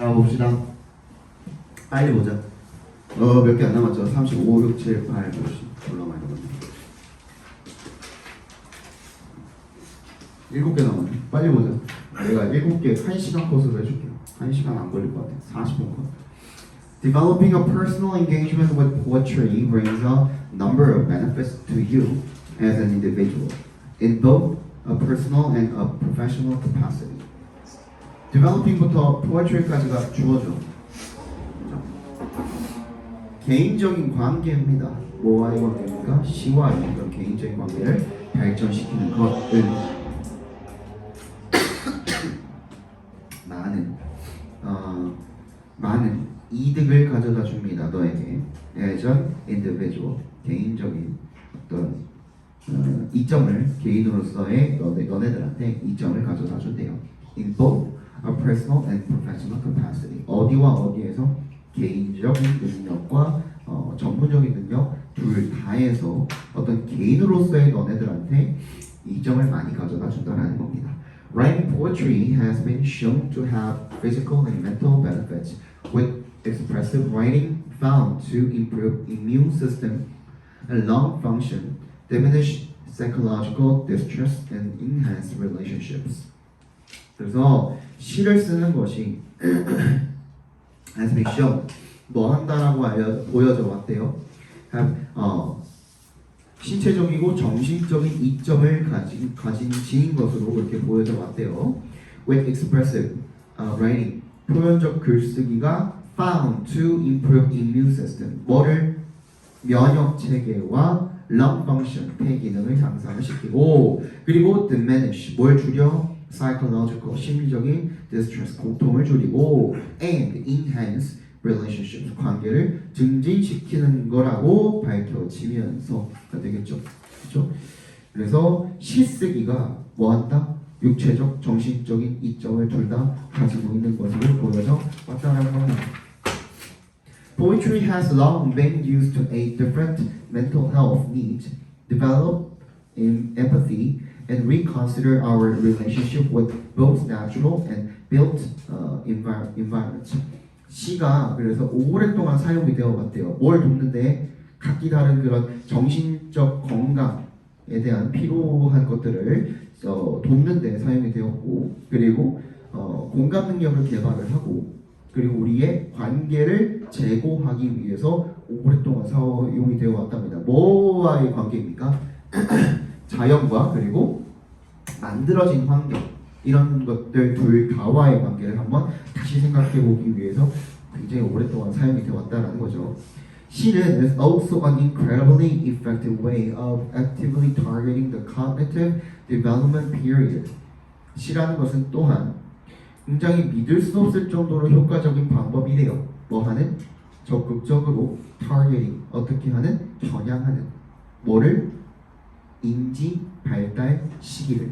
자, 봅시다. 빨리 보자. 몇 개 안 남았죠? 35, 6, 7, 8, 9, 10. 올라 많이 남았네. 7개 남았네. 빨리 보자. 내가 7개 1시간 코스로 해줄게요. 1시간 안 걸릴 것 같아. 40분 컷. Developing a personal engagement with poetry brings a number of benefits to you as an individual in both a personal and a professional capacity. Developing부터 poetry까지가 주어져. 개인적인 관계입니다. 뭐와의 관계입니까? 시와의 그런 개인적인 관계를 발전시키는 것을 많은 이득을 가져다 줍니다. 너에게 as an individual 개인적인 어떤 이점을 개인으로서의 너네들한테 이점을 가져다 준대요. In both a personal and professional capacity. 어디와 어디에서 개인적인 능력과 전문적인 능력 둘 다에서 어떤 개인으로서의 너네들한테 이점을 많이 가져다 준다는 겁니다. Writing poetry has been shown to have physical and mental benefits, with expressive writing found to improve immune system and lung function, diminish psychological distress, and enhance relationships. 그래서 시를 쓰는 것이 has been shown 뭐 한다라고 보여져 왔대요. 신체적이고 정신적인 이점을 가진 지인 것으로 그렇게 보여져 왔대요. With expressive writing 표현적 글쓰기가 found to improve immune system 뭐를 면역 체계와 lung function 폐 기능을 향상을 시키고 그리고 diminish 뭘 줄여 psychological 심리적인 distress 고통을 줄이고 and enhance relationships 관계를 증진시키는 거라고 밝혀지면서가 되겠죠. 그렇죠? 그래서 시쓰기가 뭐한다? 육체적, 정신적인 이점을 둘 다 가지고 있는 것으로 보여져 왔다는 겁니다. Poetry has long been used to aid different mental health needs, develop in empathy, and reconsider our relationship with both natural and built environments. 시가 그래서 오랫동안 사용이 되어 왔대요. 뭘 돕는데 각기 다른 그런 정신적 건강에 대한 필요한 것들을 돕는 데 사용이 되었고 그리고 공감 능력을 개발을 하고 그리고 우리의 관계를 제고하기 위해서 오랫동안 사용이 되어 왔답니다. 뭐와의 관계입니까? 자연과 그리고 만들어진 환경 이런 것들 둘 다와의 관계를 한번 다시 생각해 보기 위해서 굉장히 오랫동안 사용이 되어 왔다는 거죠. 시는 is also an incredibly effective way of actively targeting the cognitive development period. 시라는 것은 또한 굉장히 믿을 수 없을 정도로 효과적인 방법이래요. 뭐 하는? 적극적으로 targeting 어떻게 하는? 겨냥하는 뭐를? 인지 발달 시기를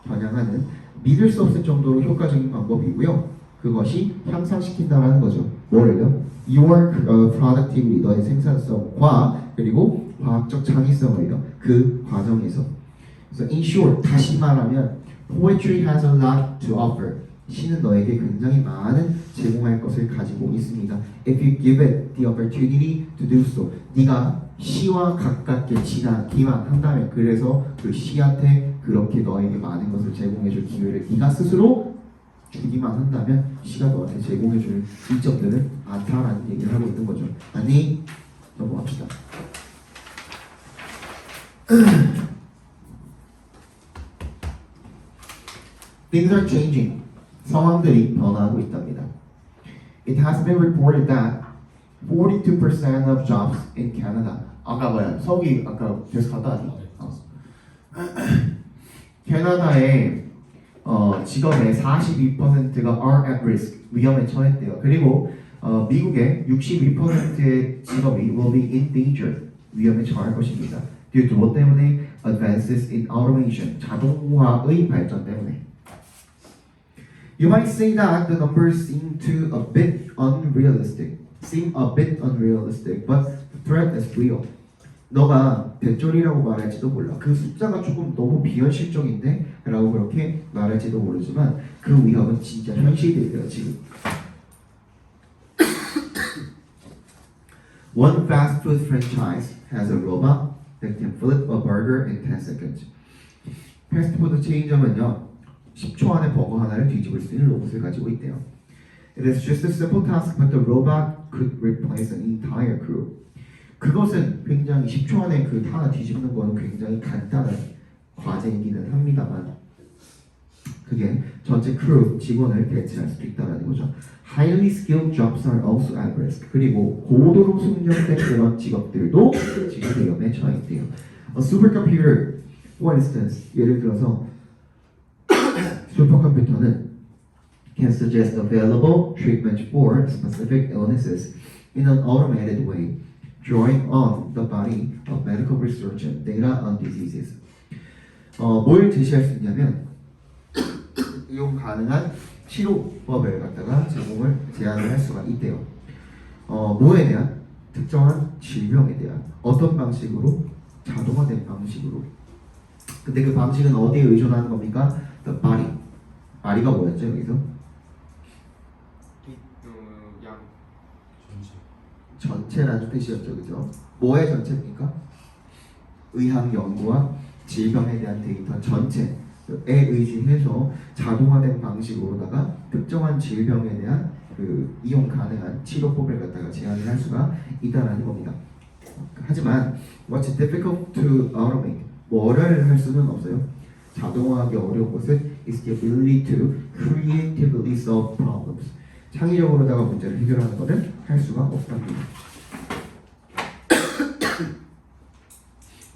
겨냥하는 믿을 수 없을 정도로 효과적인 방법이고요. 그것이 향상시킨다라는 거죠. 뭐를요? Your productivity, 너의 생산성과 그리고 과학적 창의성을요. 그 과정에서. 그래서 in short, 다시 말하면 poetry has a lot to offer. 시는 너에게 굉장히 많은 제공할 것을 가지고 있습니다. If you give it the opportunity to do so. 네가 시와 가깝게 지나기만 한다면 그래서 그 시한테 그렇게 너에게 많은 것을 제공해줄 기회를 네가 스스로 주기만 한다면 시가 너한테 제공해줄 이점들은 많다라는 얘기를 하고 있는 거죠. 아니 넘어갑시다. Things are changing. 상황들이 변화하고 있답니다. It has been reported that 42% of jobs in Canada. 아까 뭐야? 서욱이 아까 계속 갔다 왔니? 캐나다의 직업의 42%가 are at risk 위험에 처했대요. 그리고 미국의 62%의 직업이 will be in danger 위험에 처할 것입니다. due to 뭐 때문에? advances in automation 자동화의 발전 때문에. You might say that the numbers seem a bit unrealistic, but the threat is real. 너가 대졸이라고 말할지도 몰라. 그 숫자가 조금 너무 비현실적인데? 라고 그렇게 말할지도 모르지만 그 위협은 진짜 현실이에요 지금. One fast food franchise has a robot that can flip a burger in 10 seconds. 패스트푸드 체인점은요 10초 안에 버거 하나를 뒤집을 수 있는 로봇을 가지고 있대요. It is just a simple task, but the robot could replace an entire crew. 그것은 굉장히 10초 안에 그 하나 뒤집는 거는 굉장히 간단한 과제이기는 합니다만 그게 전체 크루 직원을 대체할 수도 있다는 거죠. Highly skilled jobs are also at risk. 그리고 고도로 숙련된 그런 직업들도 지금 위험에 처해 있대요. A supercomputer, for instance, 예를 들어서 슈퍼컴퓨터는 can suggest available treatment for specific illnesses in an automated way, drawing on the body of medical research and data on diseases. 뭘 제시할 수 있냐면 이용 가능한 치료법을 갖다가 제안을 할 수가 있대요. 뭐에 대한 특정한 질병에 대한 어떤 방식으로 자동화된 방식으로. 근데 그 방식은 어디에 의존하는 겁니까? The body. body가 뭐였죠 여기서? 양 전체라는 뜻이었죠, 그죠? 뭐의 전체입니까? 의학 연구와 질병에 대한 데이터 전체에 의지해서 자동화된 방식으로다가 특정한 질병에 대한 그 이용 가능한 치료법을 갖다가 제안을 할 수가 있다라는 겁니다. 하지만 what's difficult to automate? 뭐를 할 수는 없어요. 자동화하기 어려운 것은 is the ability to creatively solve problems. 창의적으로다가 문제를 해결하는 것은 할 수가 없답니다.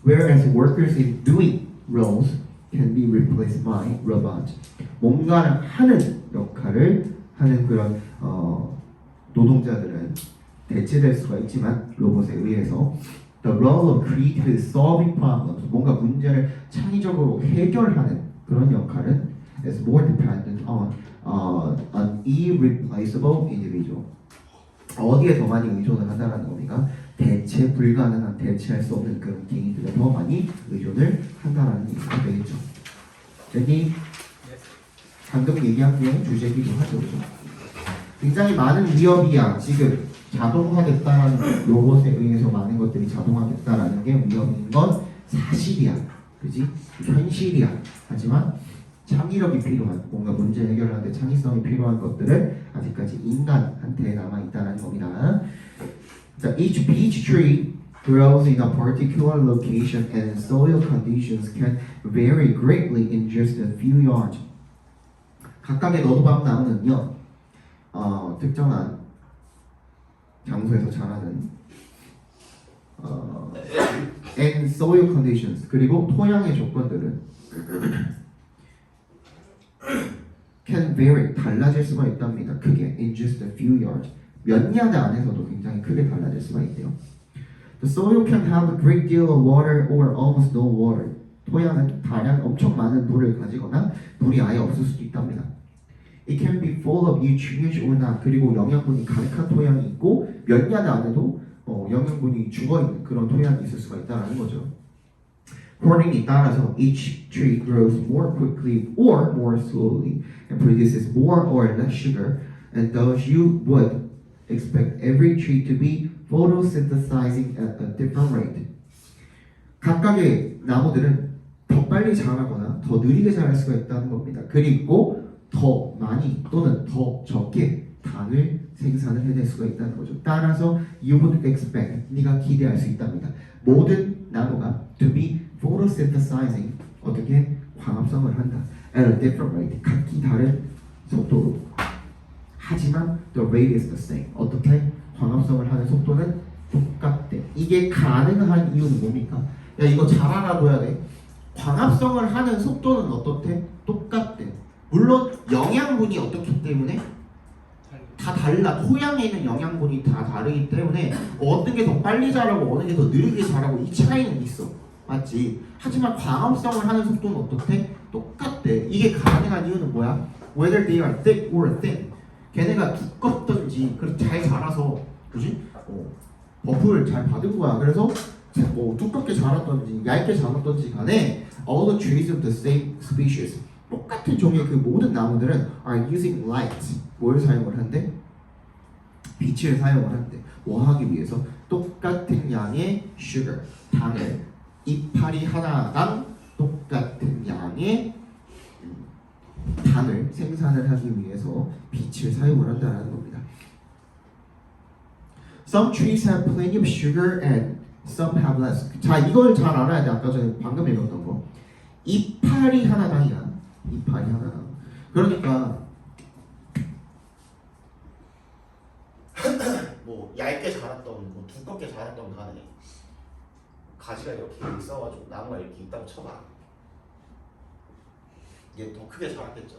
Whereas workers in doing roles can be replaced by robots. 뭔가를 하는 역할을 하는 그런 노동자들은 대체될 수가 있지만 로봇에 의해서 the role of creatively solving problems, 뭔가 문제를 창의적으로 해결하는 그런 역할은 is more dependent on an irreplaceable individual. 어디에 더 많이 의존을 한다는 겁니까? 대체 불가능한, 대체할 수 없는 그런 개인들에 더 많이 의존을 한다는 얘기가 되겠죠. 여기 방금 얘기한 게 주제기도 하죠. 그렇죠? 굉장히 많은 위협이야. 지금 자동화됐다는 로봇에 의해서 많은 것들이 자동화됐다라는 게 위협인 건 사실이야. 그지? 현실이야. 하지만 창의력이 필요한, 뭔가 문제 해결하는데 창의성이 필요한 것들은 아직까지 인간한테 남아있다는 겁니다. Each peach tree grows in a particular location and soil conditions can vary greatly in just a few yards. 각각의 너도박 나무는요, 특정한 장소에서 자라는 and soil conditions, 그리고 토양의 조건들은 can vary, 달라질 수가 있답니다. 크게 in just a few yards, 몇 야드 안에서도 굉장히 크게 달라질 수가 있대요. The soil can have a great deal of water or almost no water. 토양은 다량 엄청 많은 물을 가지거나 물이 아예 없을 수도 있답니다. It can be full of nutrients or not. 그리고 영양분이 가득한 토양이 있고 몇 야드 안에도 영양분이 죽어있는 그런 토양이 있을 수가 있다는 거죠. Accordingly, 따라서 each tree grows more quickly or more slowly and produces more or less sugar, and thus you would expect every tree to be photosynthesizing at a different rate. 각각의 나무들은 더 빨리 자라거나 더 느리게 자랄 수가 있다는 겁니다. 그리고 더 많이 또는 더 적게 당을 생산을 해낼 수가 있다는 거죠. 따라서 you would expect, 네가 기대할 수 있답니다. 모든 나무가 to be photosynthesizing, 어떻게 광합성을 한다. at a different rate, 각기 다른 속도로. 하지만 the rate is the same. 어떻게? 광합성을 하는 속도는 똑같대. 이게 가능한 이유는 뭡니까? 야, 이거 잘 알아둬야 돼. 광합성을 하는 속도는 어떻대? 똑같대. 물론 영양분이 어떻기 때문에 다 달라. 토양에 있는 영양분이 다 다르기 때문에 어느 게 더 빨리 자라고 어느 게 더 느리게 자라고 이 차이는 있어. 맞지? 하지만 광합성을 하는 속도는 어떻대? 똑같대. 이게 가능한 이유는 뭐야? Whether they are thick or thin. 걔네가 두껍든지 잘 자라서, 그지? 버프를 잘 받은 거야. 그래서 뭐 두껍게 자랐든지 얇게 자랐든지 간에 all the trees of the same species, 똑같은 종의 그 모든 나무들은 are using light. 뭘 사용을 한대? 빛을 사용을 한대. 뭐 하기 위해서? 똑같은 양의 sugar, 당을 이파리 하나당 똑같은 양의 당을 생산을 하기 위해서 빛을 사용을 한다는 겁니다. Some trees have plenty of sugar and some have less. 자, 이걸 잘 알아야 돼. 아까 전에 방금 읽었던 거. 이파리 하나당이야. 이파리 하나당. 그러니까 뭐 얇게 자랐던 뭐 두껍게 자랐던 간에 가지가 이렇게 있어가지고 나무가 이렇게 있다고 쳐봐. 이게 더 크게 자랐겠죠.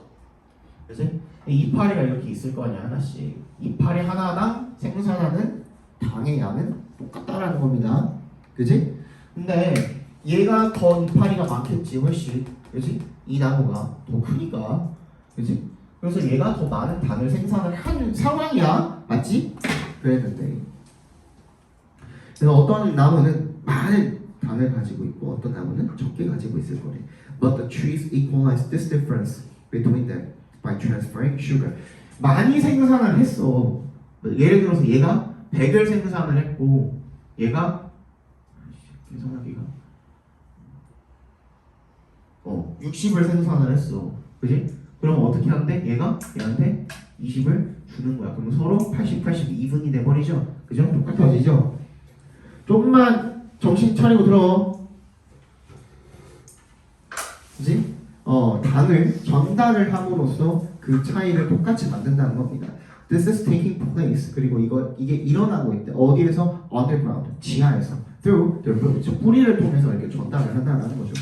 그지? 이파리가 이렇게 있을 거 아니야 하나씩. 이파리 하나당 생산하는 당의 양은 똑같다라는 겁니다. 그지? 근데 얘가 더 이파리가 많겠지 훨씬. 그지? 이 나무가 더 크니까. 그지? 그래서 얘가 더 많은 당을 생산을 하는 상황이야. 맞지? 그랬는데 그래서 어떤 나무는 많은 당을 가지고 있고 어떤 나무는 적게 가지고 있을 거래. But the trees equalize this difference between them by transferring sugar. 많이 생산을 했어. 예를 들어서 얘가 100을 생산을 했고 얘가 계산하기가 60을 생산을 했어. 그지? 그럼 어떻게 하는데? 얘가 얘한테 20을 주는 거야. 그럼 서로 80, 2분이 돼버리죠. 그죠? 똑같아지죠? 조금만 정신 차리고 들어. 그지? 당을 전달을 함으로써 그 차이를 똑같이 만든다는 겁니다. This is taking place. 그리고 이게 일어나고 있대. 어디에서? Underground. 지하에서. Through their roots. 뿌리를 통해서 이렇게 전달을 한다는 거죠.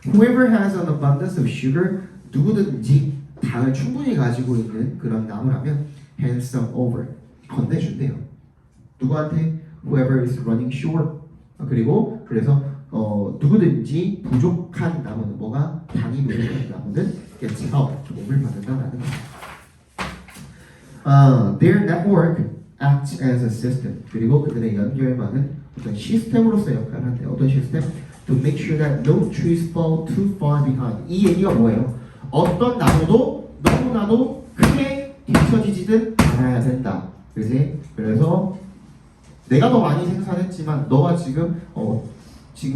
Whoever has an abundance of sugar, 누구든지 당을 충분히 가지고 있는 그런 나무라면 hand some over. 건네준대요. 누구한테? Whoever is running short. 그리고 그래서 누구든지 부족한 나무는 뭐가? 당이 부족한 나무는 gets help. 도움을 받는다라는 거예요. Their network acts as a system. 그리고 그들의 연결망은 어떤 시스템으로서 역할을 한대요. 어떤 시스템? To make sure that no trees fall too far behind. 이 얘기가 뭐예요? 어떤 나무도 너무나도 크게 뒤처지지는 않아야 된다. 그지? 그래서 내가 더 많이 생산했지만 너가 지금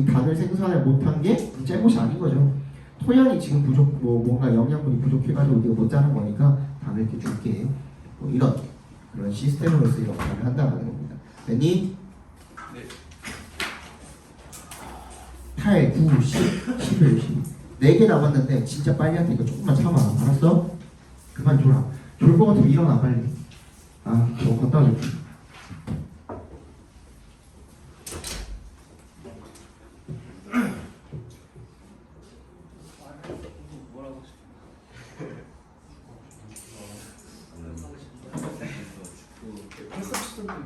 당을 생산을 못한 게 잘못이 아닌 거죠. 토양이 지금 뭔가 영양분이 부족해가지고 우리가 못 자는 거니까 당을 이렇게 줄게. 이런 그런 시스템으로서 역할을 한다는 겁니다. 됐니? 네. 8, 9, 10, 11, 12. 4개 남았는데 진짜 빨리 할 테니까 조금만 참아. 알았어? 그만 줘라. 졸 것 같으면 일어나 빨리. 저거 갖다 줄게.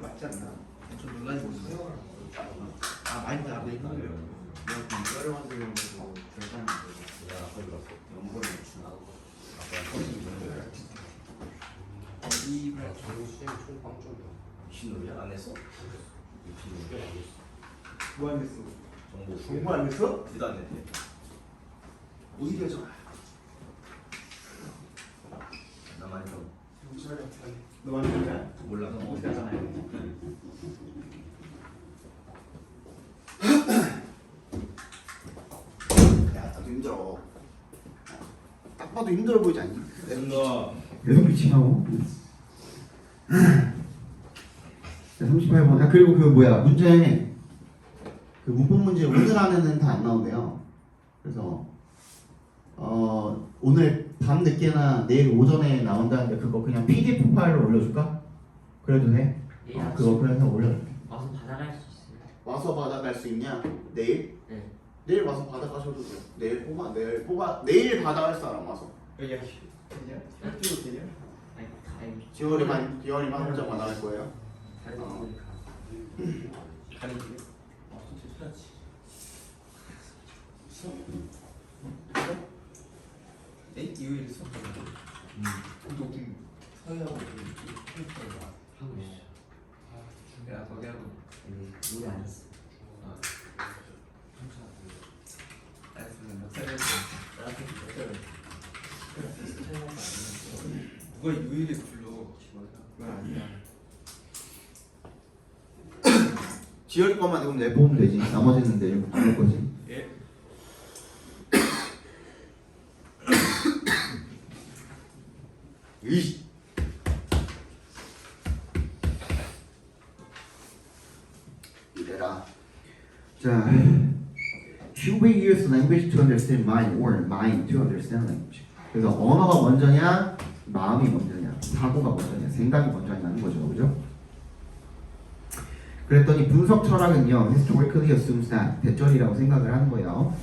맞지 않나? 좀 논란이 있어요. 많이 나고 있는 거예요. 여러 만들면서 결산이 내가 거기 갔어. 연보를 맞추나? 이 정부 수행 총 빵점이야. 신호야 안 했어? 신호야 안 했어. 뭐 안 했어? 정보 안 했어? 니도 안 했대. 오히려 좀. 나 많이 좀. 너 많이 했냐? 몰라. 너 어디 가잖아요. 나도 힘들어. 딱 봐도 힘들어 보이지 않니? 힘들어. 계속 미치하고. 38번. 그리고 그 문제 그 문법 문제 오늘 안에는 다 안 나온대요. 그래서 오늘 밤 늦게나 내일 오전에 나온다는데 그거 그냥 PDF 파일로 올려줄까? 그래도 돼? 그거 그래서 올려줄게. 와서 받아갈 수 있어요. 와서 받아갈 수 있냐? 내일? 네. 내일 와서 받아가셔도 돼요. 내일 받아갈 사람 와서. 되냐? 학교 되냐? 아니 지원이만 혼자 받아갈 거예요. 다른 분들이 가는 길. 진짜 해야지. 이후에 수업 녹음 서해하고 하고 있어. 야 거기 하고 노래 안 했어. 알았으면 몇 살이었어? 누가 유일히 불러? 그건 아니야. 지열이 것만 이거 내보면 되지. 나머지는 내볼 거지. 예. 이 이래라. 자, should we use language to understand mind or mind to understand language? 그래서 언어가 먼저냐, 마음이 먼저냐, 사고가 먼저냐, 생각이 먼저냐는 거죠, 그죠? 그랬더니 분석 철학은요, historically assumes that 대절이라고 생각을 하는 거예요.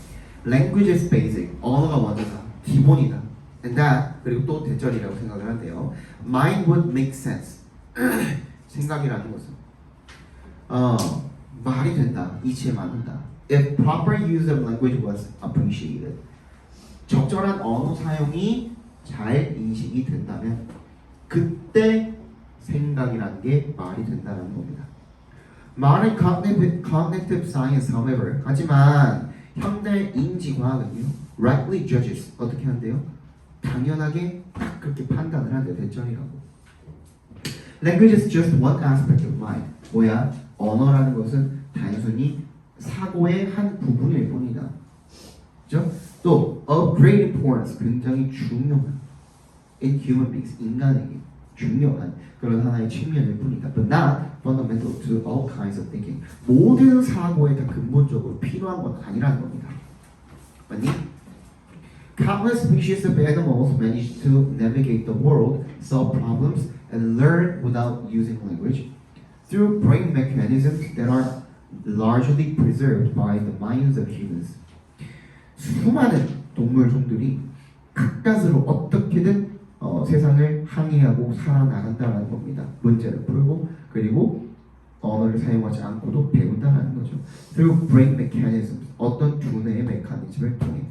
Language is basic, 언어가 먼저다, 기본이다. And that 그리고 또 대절이라고 생각을 한대요. Mind would make sense. 생각이라는 것은 말이 된다, 이치에 맞는다. If proper use of language was appreciated. 적절한 언어 사용이 잘 인식이 된다면 그때 생각이라는 게 말이 된다는 겁니다. 말은 cognitive science, however, 하지만 현대 인지과학은요, rightly judges 어떻게 한대요? 당연하게 딱 그렇게 판단을 한대요. 대전이라고. Language is just one aspect of mind. 뭐야? 언어라는 것은 단순히 사고의 한 부분일 뿐이다. 그죠? 또 of great importance, 굉장히 중요한 in human beings, 인간에게 중요한 그런 하나의 측면일 뿐이다. But not fundamental to all kinds of thinking. 모든 사고에 다 근본적으로 필요한 건 아니라는 겁니다. 맞니? Countless species of animals manage to navigate the world, solve problems, and learn without using language through brain mechanisms that are largely preserved by the minds of humans. 수많은 동물 종들이 가까스로 어떻게든 세상을 항해하고 살아나간다는 겁니다. 문제를 풀고 그리고 언어를 사용하지 않고도 배운다는 거죠. Through brain mechanisms, 어떤 두뇌의 메커니즘을 통해.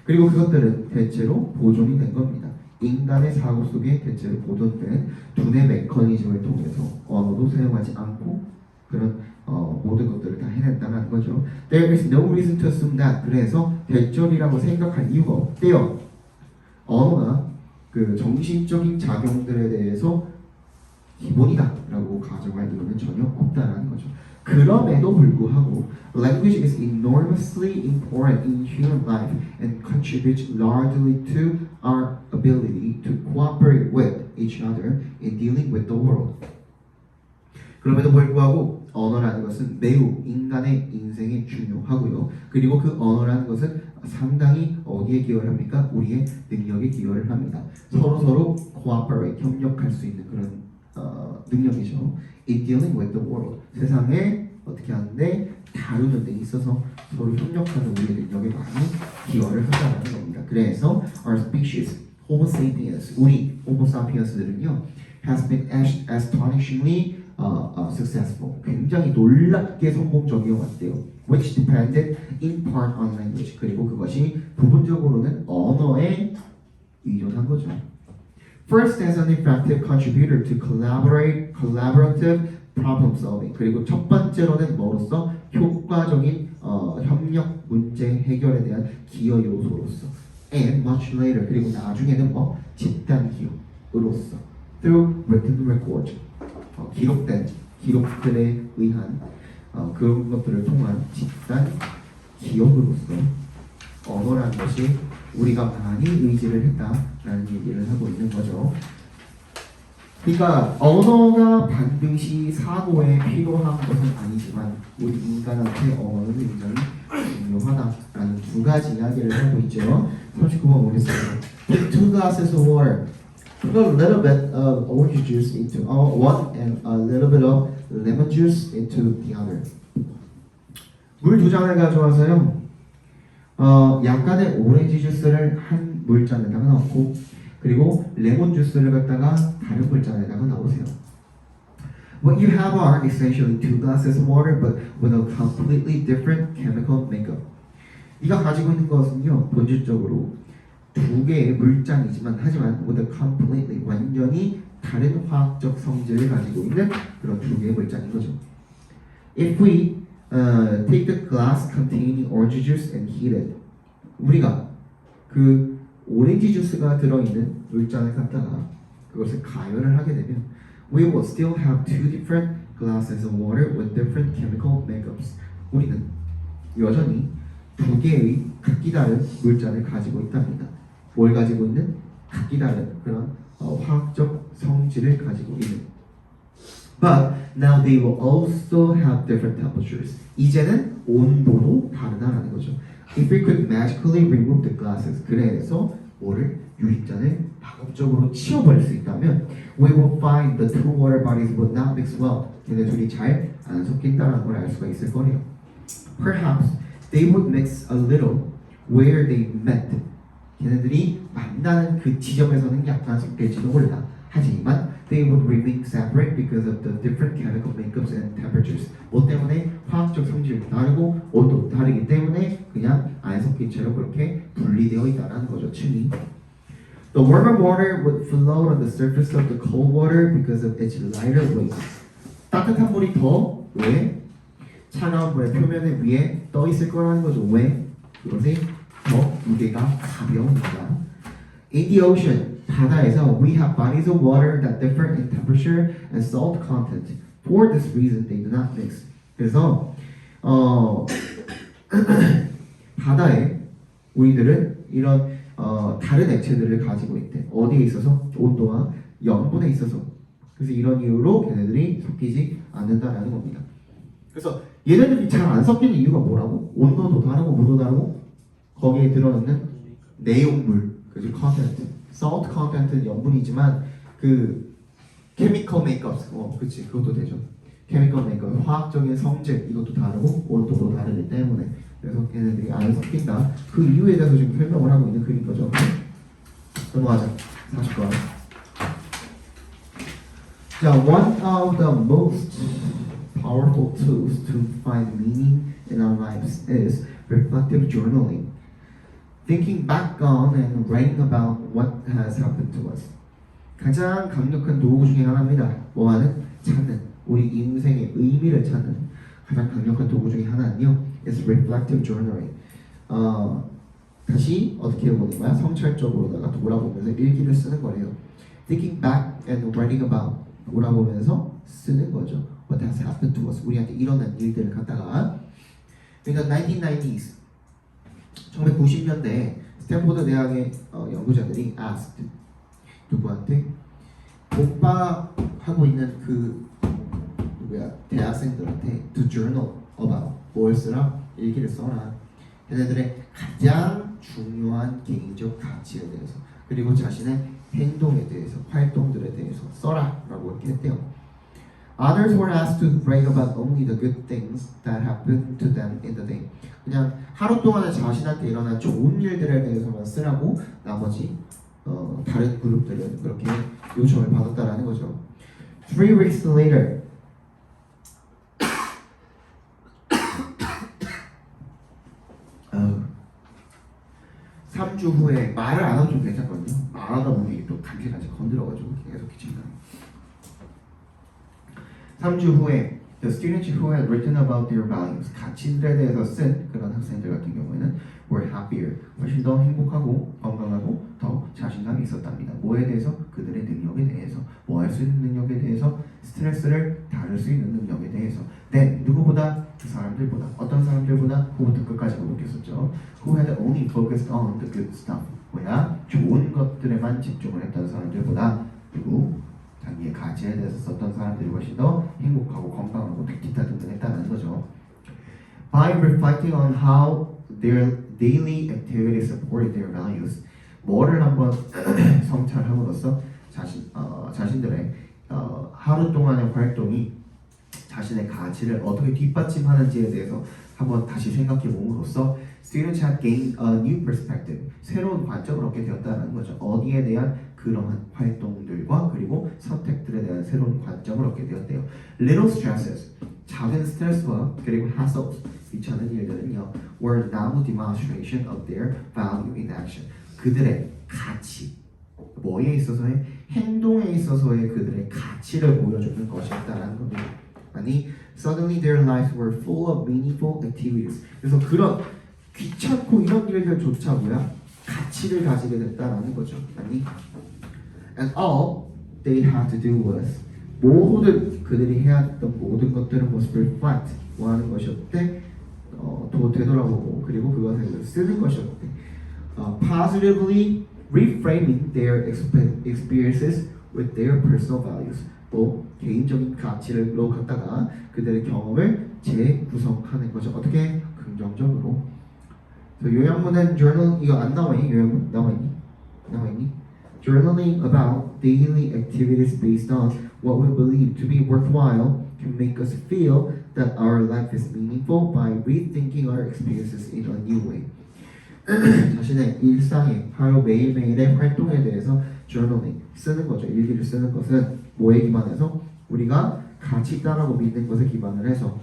그리고 그것들은 대체로 보존이 된 겁니다. 인간의 사고 속에 대체로 보존된 두뇌 메커니즘을 통해서 언어도 사용하지 않고 그런 모든 것들을 다 해냈다는 거죠. There is no reason to assume that. 그래서 대절이라고 생각할 이유가 없대요. 언어가 그 정신적인 작용들에 대해서 기본이다라고 가정할 이유는 전혀 없다라는 거죠. 그럼에도 불구하고 language is enormously important in human life and contributes largely to our ability to cooperate with each other in dealing with the world. 그럼에도 불구하고 언어라는 것은 매우 인간의 인생에 중요하고요. 그리고 그 언어라는 것은 상당히 어디에 기여를 합니까? 우리의 능력에 기여를 합니다. 서로 cooperate, 협력할 수 있는 그런 능력이죠. In dealing with the world, 세상에 어떻게 하는데 다루는 데 있어서 서로 협력하는 우리의 능력에 많이 기여를 한다는 겁니다. 그래서 our species, Homo sapiens, 우리 Homo sapiens들은요, has been astonishingly successful, 굉장히 놀랍게 성공적이어왔대요. Which depended in part on language. 그리고 그것이 부분적으로는 언어에 의존한 거죠. First, as an effective contributor to collaborative problem solving. 그리고 첫 번째로는 뭐로서 효과적인 협력 문제 해결에 대한 기여 요소로서. And much later. 그리고 나중에는 뭐 집단 기업으로서. Through written record. 기록된 기록들에 의한 그런 것들을 통한 집단 기업으로서 언어라는 것이 우리가 많이 의지를 했다라는 얘기를 하고 있는 거죠. 그러니까 언어가 반드시 사고에 필요한 것은 아니지만 우리 인간한테 언어는 굉장히 중요하다라는 두 가지 이야기를 하고 있죠. 39번 보겠습니다. Take 2 glasses of water. Put a little bit of orange juice into one and a little bit of lemon juice into the other. 물 2잔을 가져와서요. 약간의 오렌지 주스를 한 물잔에다가 넣고 그리고 레몬 주스를 갖다가 다른 물잔에다가 넣으세요. What you have are essentially 2 glasses of water but with a completely different chemical makeup. 네가 가지고 있는 것은요, 본질적으로 2개의 물잔이지만 하지만 with a completely, 완전히 다른 화학적 성질을 가지고 있는 그런 2개의 물잔인 거죠. If we take the glass containing orange juice and heat it, 우리가 그 오렌지 주스가 들어있는 물잔을 갖다가 그것을 가열을 하게 되면 we will still have 2 different glasses of water with different chemical makeups. 우리는 여전히 두 개의 각기 다른 물잔을 가지고 있답니다. 뭘 가지고 있는? 각기 다른 그런 화학적 성질을 가지고 있는. But now they will also have different temperatures. 이제는 온도도 다르다라는 거죠. If we could magically remove the glasses, 그래서 뭐를 유리잔을 마법적으로 치워버릴 수 있다면, we will find the two water bodies would not mix well. 얘네 둘이 잘 안 섞인다는 걸 알 수가 있을 거예요. Perhaps they would mix a little where they met. 걔네들이 만나는 그 지점에서는 약간 섞일지도 몰라. 하지만 they would remain separate because of the different chemical makeups and temperatures. 뭐 때문에? 화학적 성질도 다르고 온도도 다르기 때문에 그냥 안 섞인 채로 그렇게 분리되어 있다는 거죠. 층이. The warmer water would float on the surface of the cold water because of its lighter weight. 따뜻한 물이 더 왜? 차가운 물의 표면에 위에 떠 있을 거라는 거죠. 왜? 그것이 더 무게가 가벼우니까. In the ocean, 바다에서 we have bodies of water that differ in temperature and salt content. For this reason, they do not mix. 그래서 바다에 우리들은 이런 다른 액체들을 가지고 있대. 어디에 있어서? 온도와 염분에 있어서. 그래서 이런 이유로 걔네들이 섞이지 않는다라는 겁니다. 그래서 얘네들이 잘 안 섞이는 이유가 뭐라고? 온도도 다르고 물도 다르고 거기에 들어있는 내용물, 그죠? content, salt content는 염분이지만 그 chemical makeups, 그치, 그것도 되죠. chemical makeup, 화학적인 성질 이것도 다르고 온도도 다르기 때문에 그래서 걔네들이 안 섞인다. 그 이유에 대해서 지금 설명을 하고 있는 글인 거죠. 넘어가자. 40번. 자, one of the most powerful tools to find meaning in our lives is reflective journaling. Thinking back on and writing about what has happened to us. 가장 강력한 도구 중에 하나입니다. 뭐하는? 찾는. 우리 인생의 의미를 찾는 가장 강력한 도구 중에 하나는요. is reflective journaling. 다시 어떻게 해보는 거야? 성찰적으로다가 돌아보면서 일기를 쓰는 거래요. Thinking back and writing about. 돌아보면서 쓰는 거죠. What has happened to us. 우리한테 일어난 일들을 갖다가. 그러니까 1990s 1990년대에 스탠포드 대학의 연구자들이 asked 누구한테? 공부하고 있는 그 누구야? 대학생들한테 to journal about 뭘 쓰라? 일기를 써라. 얘네들의 가장 중요한 개인적 가치에 대해서 그리고 자신의 행동에 대해서 활동들에 대해서 써라 라고 이렇게 했대요. Others were asked to write about only the good things that happened to them in the day. 그냥 하루 동안에 자신한테 일어난 좋은 일들에 대해서만 쓰라고 나머지 다른 그룹들은 그렇게 요청을 받았다라는 거죠. 3 weeks later, 3주 후에 말을 안 하면 좀 괜찮거든요. 말하다 보면 이게 또 간질간질 건드려가지고 계속 기침나. 3주 후에 the students who had written about their values, 가치들에 대해서 쓴 그런 학생들 같은 경우에는 were happier, 훨씬 더 행복하고 건강하고 더 자신감이 있었답니다. 뭐에 대해서? 그들의 능력에 대해서, 뭐 할 수 있는 능력에 대해서, 스트레스를 다룰 수 있는 능력에 대해서. 네, 누구보다? 그 사람들보다. 어떤 사람들보다? 그부터 끝까지 모르겠었죠. Who had only focused on the good stuff. 뭐야? 좋은 것들에만 집중을 했던 사람들보다 그리고 자기의 가치에 대해서 썼던 사람들이 훨씬 더 행복하고 건강하고 기타 등등 했다는 거죠. By reflecting on how their daily activities supported their values, 뭐를 한번 성찰함으로써 자신들의 하루 동안의 활동이 자신의 가치를 어떻게 뒷받침하는지에 대해서 한번 다시 생각해 봄으로써 students have gained a new perspective, 새로운 관점을 얻게 되었다는 거죠. 어디에 대한 그러한 활동들과 그리고 선택들에 대한 새로운 관점을 얻게 되었대요. Little stresses, 작은 스트레스와 그리고 hassles, 귀찮은 일들은요, were now demonstration of their value in action. 그들의 가치, 뭐에 있어서의 행동에 있어서의 그들의 가치를 보여주는 것이었다라는 겁니다. 아니, suddenly their lives were full of meaningful activities. 그래서 그런 귀찮고 이런 일들조차 뭐야? 가치를 가지게 됐다라는 거죠. 아니, and all they had to do was 모든 그들이 해야 했던 모든 것들은 was reflect 뭐 하는 것이었대? 되돌아보고 그리고 그것을 쓰는 것이었대. Positively reframing their experiences with their personal values. 또 개인적인 가치로 갖다가 그들의 경험을 재구성하는 거죠. 어떻게? 긍정적으로. 요양문은 journal 이거 안 나와있니? 요양문 나와있니? 나와있니? Journaling about daily activities based on what we believe to be worthwhile can make us feel that our life is meaningful by rethinking our experiences in a new way. 자신의 일상의 하루 매일매일의 활동에 대해서 journaling 쓰는 거죠. 일기를 쓰는 것은 뭐에 기반해서 우리가 가치 있다라고 믿는 것에 기반을 해서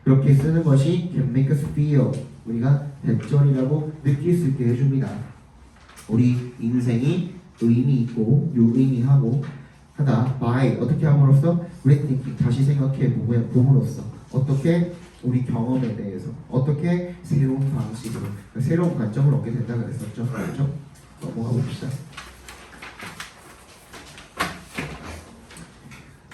그렇게 쓰는 것이 can make us feel 우리가 대전이라고 느낄 수 있게 해줍니다. 우리 인생이 의미 있고 유의미하고 하다 by 어떻게 함으로써 rethinking 다시 생각해 봄으로써 어떻게 우리 경험에 대해서 어떻게 새로운 방식으로 새로운 관점을 얻게 된다 그랬었죠. 그렇죠? 넘어가 봅시다.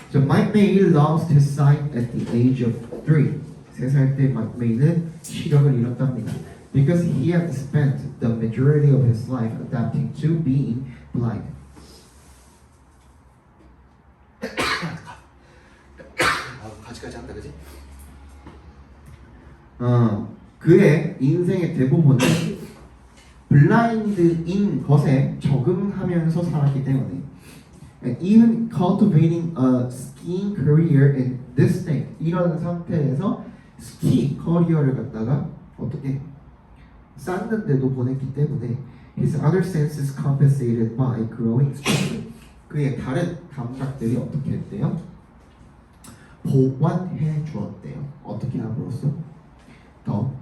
So Mike May lost his sight at the age of 3. 3살 때 Mike May는 시력을 잃었답니다. Because he had spent the majority of his life adapting to being blind. 가지까지 한다 그지? 그의 인생의 대부분은 블라인드인 것에 적응하면서 살았기 때문에 and even cultivating a skiing career in this state 이런 상태에서 스키 커리어를 갖다가 어떻게 쌓는데도 보냈기 때문에 his other senses compensated by growing stronger 그의 다른 감각들이 어떻게 했대요? 보완해 주었대요. 어떻게 함으로써? 더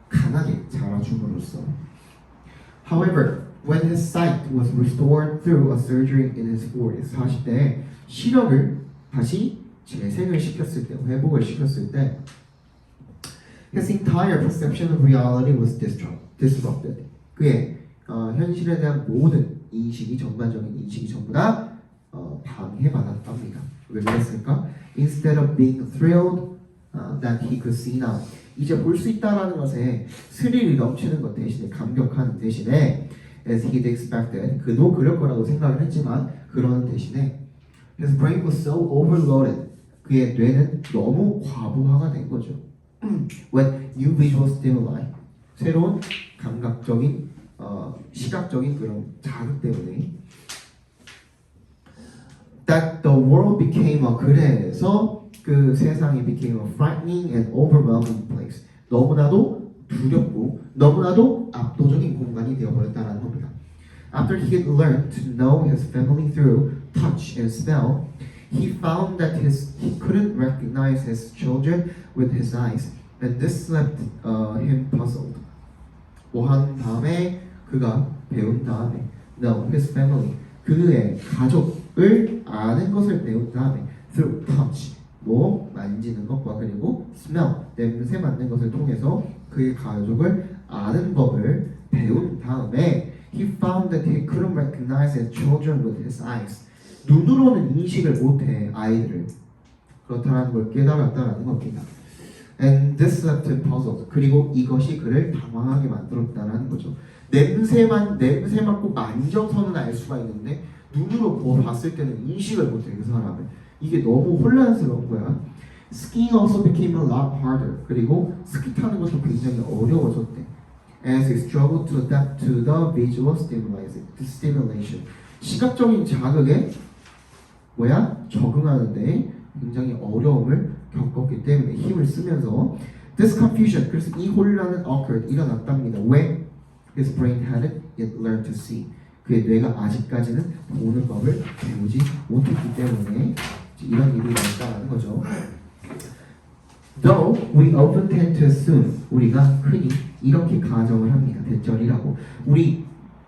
강하게 자라줌으로써. However, when his sight was restored through a surgery in his 40s, 40대에 시력을 다시 재생을 시켰을 때, 회복을 시켰을 때 his entire perception of reality was disrupted. 그의 현실에 대한 모든 인식이 전반적인 인식이 전부 다 방해받았답니다. 왜 그랬을까? Instead of being thrilled that he could see now. 이제 볼 수 있다라는 것에 스릴이 넘치는 것 대신에 감격하는 대신에 as he'd expected 그도 그럴 거라고 생각을 했지만 그러는 대신에 his brain was so overloaded 그의 뇌는 너무 과부하가 된 거죠. When new visual stimuli 새로운 감각적인 시각적인 그런 자극 때문에 that the world became a 그래서 그 세상이 became a frightening and overwhelming place. 너무나도 두렵고 너무나도 압도적인 공간이 되어버렸다는 겁니다. After he had learned to know his family through touch and smell, he found that he couldn't recognize his children with his eyes, and this left him puzzled. 한 다음에 그가 배운 다음에 know his family 그의 가족을 아는 것을 배운 다음에 through touch 만지는 것과 그리고 smell 냄새 맡는 것을 통해서 그의 가족을 아는 법을 배운 다음에 he found that he couldn't recognize his children with his eyes 눈으로는 인식을 못해 아이들을 그렇다는 걸 깨달았다는 겁니다. And this left him puzzled. 그리고 이것이 그를 당황하게 만들었다는 거죠. 냄새 맡고 만져서는 알 수가 있는데 눈으로 봤을 때는 인식을 못해 그 사람을. 이게 너무 혼란스러운 거야. Skiing also became a lot harder. 그리고 스키 타는 것도 굉장히 어려워졌대. As he struggled to adapt to the visual stimulation. 시각적인 자극에 적응하는데 굉장히 어려움을 겪었기 때문에 힘을 쓰면서 this confusion 그래서 이 혼란은 occurred 일어났답니다. 왜? His brain hadn't yet learned to see. 그의 뇌가 아직까지는 보는 법을 배우지 못했기 때문에 이런 일이 일어났다는 거죠. Though we often tend to assume 우리가 흔히 이렇게 가정을 합니다. 대절이라고 우리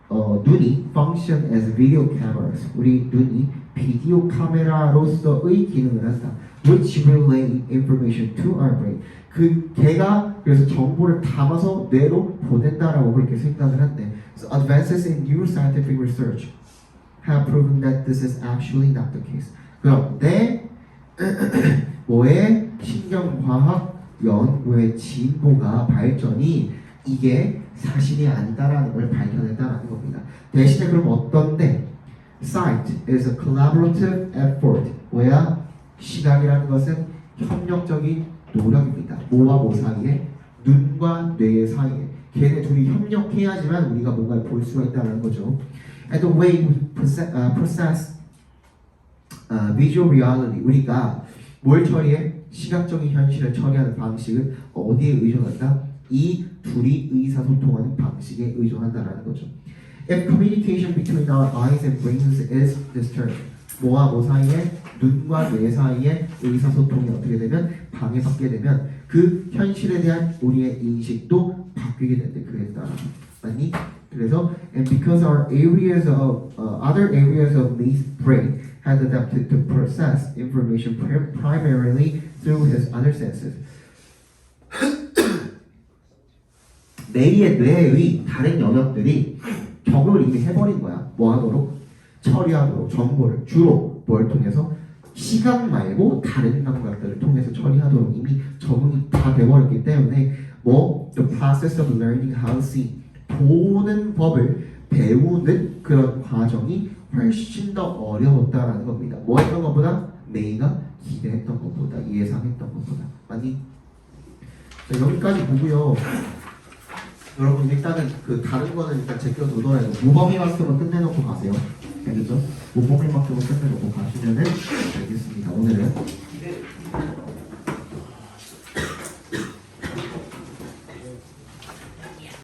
눈이 function as video cameras 우리 눈이 비디오 카메라로서의 기능을 한다. Which relay information to our brain. 걔가 그래서 정보를 담아서 뇌로 보낸다라고 그렇게 생각을 한대. So advances in neuroscientific research have proven that this is actually not the case. 그런데 뭐의 신경과학 연구의 진보가 발전이 이게 사실이 아니다라는 걸 발견했다라는 겁니다. 대신에 그럼 어떤데? Sight is a collaborative effort. 뭐야? 시각이라는 것은 협력적인 노력입니다. 뭐와 뭐 사이에? 눈과 뇌 사이에. 걔네 둘이 협력해야지만 우리가 뭔가를 볼 수가 있다는 거죠. And the way we process visual reality. 우리가 뭘 처리해? 시각적인 현실을 처리하는 방식은 어디에 의존한다? 이 둘이 의사소통하는 방식에 의존한다라는 거죠. If communication between our eyes and brains is disturbed, 뭐와 뭐 사이에 눈과 뇌 사이에 의사소통이 어떻게 되면 방해받게 되면 그 현실에 대한 우리의 인식도 바뀌게 된대. 그에 따라 맞니? 그래서 and because our areas of other areas of Lee's brain had adapted to process information primarily through his other senses. 레이의 뇌의 다른 영역들이 적응을 이미 해버린 거야. 뭐 하도록? 처리하도록 정보를 주로 뭘 통해서? 시각 말고 다른 감각들을 통해서 처리하도록 이미 적응이 다 돼버렸기 때문에 뭐 the process of learning how to see 보는 법을 배우는 그런 과정이 훨씬 더 어려웠다라는 겁니다. 뭐 했던 것보다? 메이가 기대했던 것보다 예상했던 것보다 맞니? 자, 여기까지 보고요. 여러분 일단은 그 다른 거는 일단 제껴두더라도 모범이만큼은 끝내놓고 가세요. 알겠죠? 모범이만큼은 끝내놓고 가시면은 알겠습니다. 오늘은